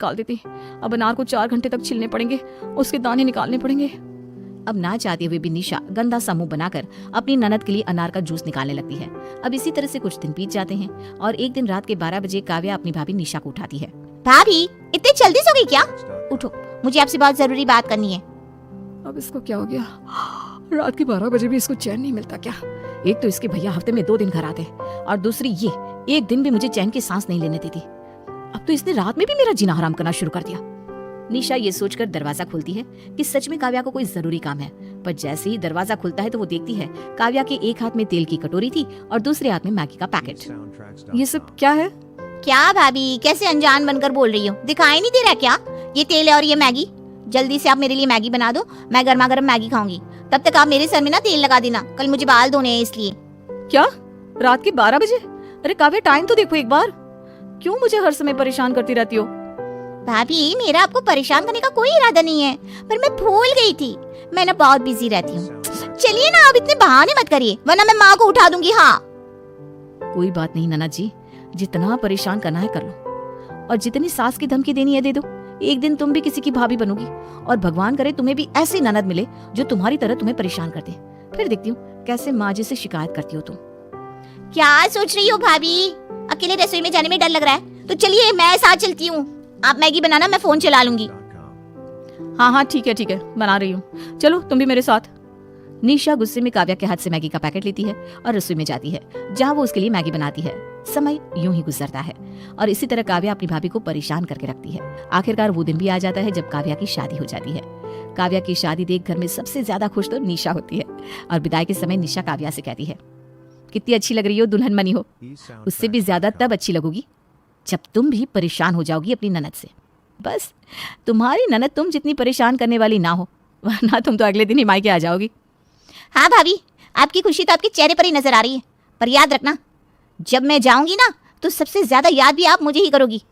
निकाल देती। अब अनार को 4 घंटे तक छिलने पड़ेंगे, उसके दाने निकालने पड़ेंगे। अब ना चाहते हुए भी निशा गंदा सा मुंह बनाकर अपनी ननद के लिए अनार का जूस निकालने लगती है। अब इसी तरह से कुछ दिन बीत जाते हैं और एक दिन रात के 12 बजे काव्या अपनी भाभी निशा को उठाती है। भाभी, इतनी जल्दी सो गई क्या? उठो, मुझे आपसे बहुत जरूरी बात करनी है। अब इसको क्या हो गया? रात के 12 बजे भी इसको चैन नहीं मिलता क्या? एक तो इसके भैया हफ्ते में 2 दिन घर आते और दूसरी ये एक दिन भी मुझे चैन की सांस नहीं लेने देती। अब तो इसने रात में भी मेरा जीना हराम करना शुरू कर दिया। निशा ये सोचकर दरवाजा खोलती है कि सच में काव्या को कोई जरूरी काम है, पर जैसे ही दरवाजा खुलता है तो वो देखती है काव्या के एक हाथ में तेल की कटोरी थी और दूसरे हाथ में मैगी का पैकेट। ये सब क्या है? क्या भाभी, कैसे अनजान बनकर बोल रही हो? दिखाई नहीं दे रहा क्या? ये तेल है और ये मैगी। जल्दी से आप मेरे लिए मैगी बना दो, मैं गर्मा गर्म मैगी खाऊंगी। तब तक आप मेरे सर में ना तेल लगा देना, कल मुझे बाल धोने हैं इसलिए। क्या? रात के 12 बजे? अरे काव्या, टाइम तो देखो एक बार। क्यों मुझे हर समय परेशान करती रहती हो? भाभी, मेरा आपको परेशान करने का कोई इरादा नहीं है, पर मैं भूल गई थी। मैं ना बहुत बिजी रहती हूँ। चलिए ना, आप इतने बहाने मत करिए, वरना मैं माँ को उठा दूंगी। हाँ, कोई बात नहीं ननद जी, जितना परेशान करना है कर लो और जितनी सास की धमकी देनी है दे दो। एक दिन तुम भी किसी की भाभी बनोगी और भगवान करे तुम्हें भी ऐसी ननद मिले जो तुम्हारी तरह तुम्हें परेशान कर दे। फिर देखती हूँ कैसे माँ जी से शिकायत करती हो तुम। क्या सोच रही हो भाभी? अकेले रसोई में जाने में डर लग रहा है तो चलिए मैं साथ चलती हूँ। आप मैगी बनाना, मैं फोन चला लूंगी। हाँ ठीक है बना रही हूँ, चलो तुम भी मेरे साथ। निशा गुस्से में काव्या के हाथ से मैगी का पैकेट लेती है और रसोई में जाती है जहाँ वो उसके लिए मैगी बनाती है। समय यूं ही गुजरता है और इसी तरह काव्या अपनी भाभी को परेशान करके रखती है। आखिरकार वो दिन भी आ जाता है जब काव्या की शादी हो जाती है। काव्या की शादी देख घर में सबसे ज्यादा खुश तो निशा होती है और विदाई के समय निशा काव्या से कहती है, कितनी अच्छी लग रही हो दुल्हन बनी हो। उससे भी ज्यादा तब अच्छी लगोगी जब तुम भी परेशान हो जाओगी अपनी ननद से। बस तुम्हारी ननद तुम जितनी परेशान करने वाली ना हो, वरना तुम तो अगले दिन ही मायके आ जाओगी। हाँ भाभी, आपकी खुशी तो आपके चेहरे पर ही नजर आ रही है, पर याद रखना जब मैं जाऊंगी ना तो सबसे ज्यादा याद भी आप मुझे ही करोगी।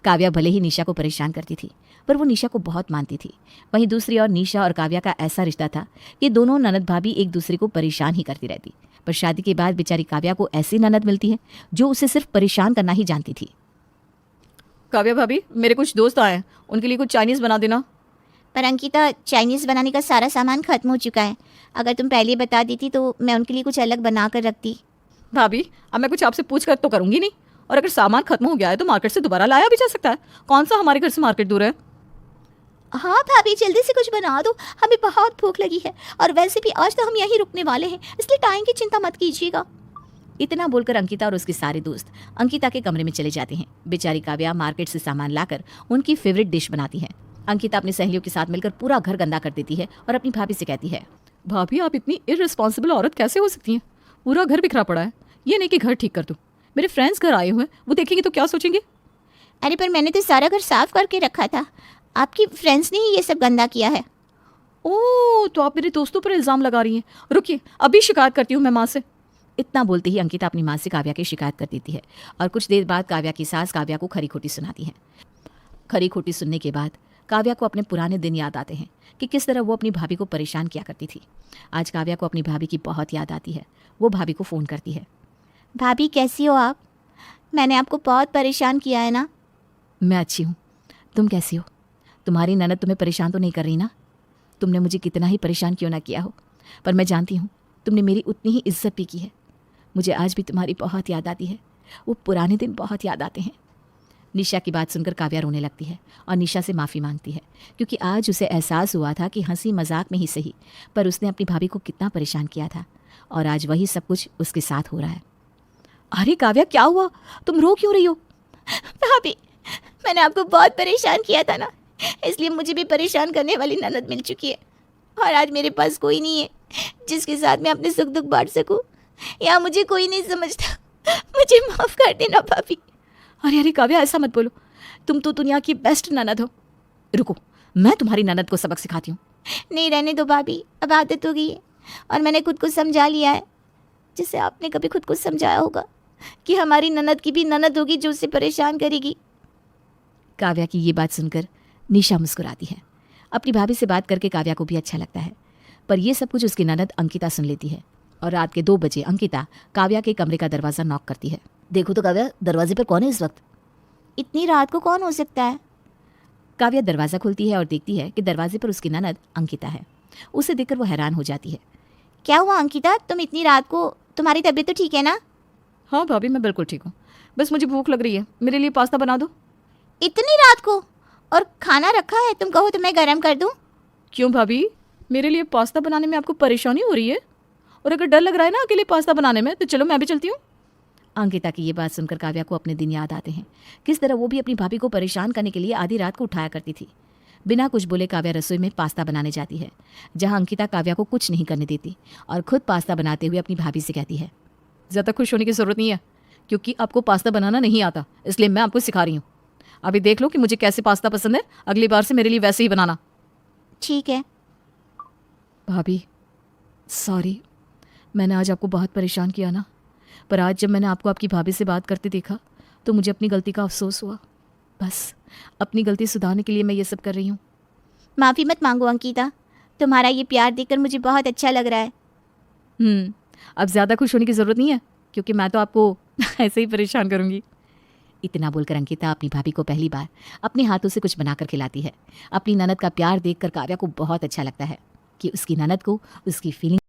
काव्या भले ही निशा को परेशान करती थी पर वो निशा को बहुत मानती थी। वहीं दूसरी ओर निशा और काव्या का ऐसा रिश्ता था कि दोनों ननद भाभी एक दूसरे को परेशान ही करती रहती। पर शादी के बाद बेचारी काव्या को ऐसी ननद मिलती है जो उसे सिर्फ परेशान करना ही जानती थी। काव्या भाभी, मेरे कुछ दोस्त आए हैं, उनके लिए कुछ चाइनीज बना देना। पर अंकिता, चाइनीज बनाने का सारा सामान खत्म हो चुका है। अगर तुम पहले बता देती तो मैं उनके लिए कुछ अलग बना कर रखती। भाभी, अब मैं कुछ आपसे पूछ कर तो करूंगी नहीं, और अगर सामान खत्म हो गया है तो मार्केट से दोबारा लाया भी जा सकता है। कौन सा हमारे घर से मार्केट दूर है? हाँ भाभी, जल्दी से कुछ बना दो, हमें बहुत भूख लगी है और वैसे भी आज तो हम यहीं रुकने वाले हैं, इसलिए टाइम की चिंता मत कीजिएगा। इतना बोलकर अंकिता और उसके सारे दोस्त अंकिता के कमरे में चले जाते हैं। बेचारी काव्या मार्केट से सामान लाकर उनकी फेवरेट डिश बनाती है। अंकिता अपनी सहेलियों के साथ मिलकर पूरा घर गंदा कर देती है और अपनी भाभी से कहती है, भाभी आप इतनी इररिस्पॉन्सिबल औरत कैसे हो सकती हैं? पूरा घर बिखरा पड़ा है, ये नहीं कि घर ठीक कर दूं। मेरे फ्रेंड्स घर आए हुए हैं, वो देखेंगे तो क्या सोचेंगे? अरे पर मैंने तो सारा घर साफ करके रखा था, आपकी फ्रेंड्स ने ही ये सब गंदा किया है। ओह, तो आप मेरे दोस्तों पर इल्जाम लगा रही हैं। रुकिए, अभी शिकायत करती हूँ मैं माँ से। इतना बोलते ही अंकिता अपनी माँ से काव्या की शिकायत कर देती है और कुछ देर बाद काव्या की सास काव्या को खरी खोटी सुनाती है। खरी खोटी सुनने के बाद काव्या को अपने पुराने दिन याद आते हैं कि किस तरह वो अपनी भाभी को परेशान किया करती थी। आज काव्या को अपनी भाभी की बहुत याद आती है। वो भाभी को फ़ोन करती है, भाभी कैसी हो आप? मैंने आपको बहुत परेशान किया है ना? मैं अच्छी हूँ, तुम कैसी हो? तुम्हारी ननद तुम्हें परेशान तो नहीं कर रही ना? तुमने मुझे कितना ही परेशान क्यों ना किया हो, पर मैं जानती हूँ तुमने मेरी उतनी ही इज्जत भी की है। मुझे आज भी तुम्हारी बहुत याद आती है, वो पुराने दिन बहुत याद आते हैं। निशा की बात सुनकर काव्या रोने लगती है और निशा से माफ़ी मांगती है, क्योंकि आज उसे एहसास हुआ था कि हंसी मजाक में ही सही, पर उसने अपनी भाभी को कितना परेशान किया था और आज वही सब कुछ उसके साथ हो रहा है। अरे काव्या, क्या हुआ? तुम रो क्यों रही हो? भाभी, मैंने आपको बहुत परेशान किया था ना, इसलिए मुझे भी परेशान करने वाली ननद मिल चुकी है और आज मेरे पास कोई नहीं है जिसके साथ मैं अपने सुख दुख बांट सकूं। या मुझे कोई नहीं समझता, मुझे माफ़ कर देना भाभी। अरे काव्या, ऐसा मत बोलो, तुम तो दुनिया की बेस्ट ननद हो। रुको, मैं तुम्हारी ननद को सबक सिखाती हूँ। नहीं, रहने दो भाभी, अब आदत हो गई है और मैंने खुद को समझा लिया है, जिससे आपने कभी खुद को समझाया होगा कि हमारी ननद की भी ननद होगी जो उसे परेशान करेगी। काव्या की ये बात सुनकर निशा मुस्कुराती है। अपनी भाभी से बात करके काव्या को भी अच्छा लगता है, पर यह सब कुछ उसकी ननद अंकिता सुन लेती है और रात के 2 बजे अंकिता काव्या के कमरे का दरवाज़ा नॉक करती है। देखो तो काव्या, दरवाजे पर कौन है इस वक्त? इतनी रात को कौन हो सकता है? काव्या दरवाज़ा खोलती है और देखती है कि दरवाजे पर उसकी ननद अंकिता है। उसे देखकर वो हैरान हो जाती है। क्या हुआ अंकिता, तुम इतनी रात को, तुम्हारी तबीयत तो ठीक है ना? हाँ भाभी, मैं बिल्कुल ठीक हूँ, बस मुझे भूख लग रही है, मेरे लिए पास्ता बना दो। इतनी रात को? और खाना रखा है, तुम कहो तो मैं गरम कर दूं? क्यों भाभी, मेरे लिए पास्ता बनाने में आपको परेशानी हो रही है? और अगर डर लग रहा है ना अकेले पास्ता बनाने में, तो चलो मैं भी चलती हूँ। अंकिता की ये बात सुनकर काव्या को अपने दिन याद आते हैं, किस तरह वो भी अपनी भाभी को परेशान करने के लिए आधी रात को उठाया करती थी। बिना कुछ बोले काव्या रसोई में पास्ता बनाने जाती है, जहां अंकिता काव्या को कुछ नहीं करने देती और खुद पास्ता बनाते हुए अपनी भाभी से कहती है, ज़्यादा खुश होने की ज़रूरत नहीं है, क्योंकि आपको पास्ता बनाना नहीं आता, इसलिए मैं आपको सिखा रही हूँ। अभी देख लो कि मुझे कैसे पास्ता पसंद है, अगली बार से मेरे लिए वैसे ही बनाना। ठीक है। भाभी सॉरी, मैंने आज आपको बहुत परेशान किया ना, पर आज जब मैंने आपको आपकी भाभी से बात करते देखा तो मुझे अपनी गलती का अफसोस हुआ। बस अपनी गलती सुधारने के लिए मैं ये सब कर रही हूँ। माफ़ी मत मांगो अंकिता, तुम्हारा ये प्यार देखकर मुझे बहुत अच्छा लग रहा है। अब ज़्यादा खुश होने की ज़रूरत नहीं है, क्योंकि मैं तो आपको ऐसे ही परेशान करूँगी। इतना बोलकर अंकिता अपनी भाभी को पहली बार अपने हाथों से कुछ बनाकर खिलाती है। अपनी ननद का प्यार देखकर काव्या को बहुत अच्छा लगता है कि उसकी ननद को उसकी फीलिंग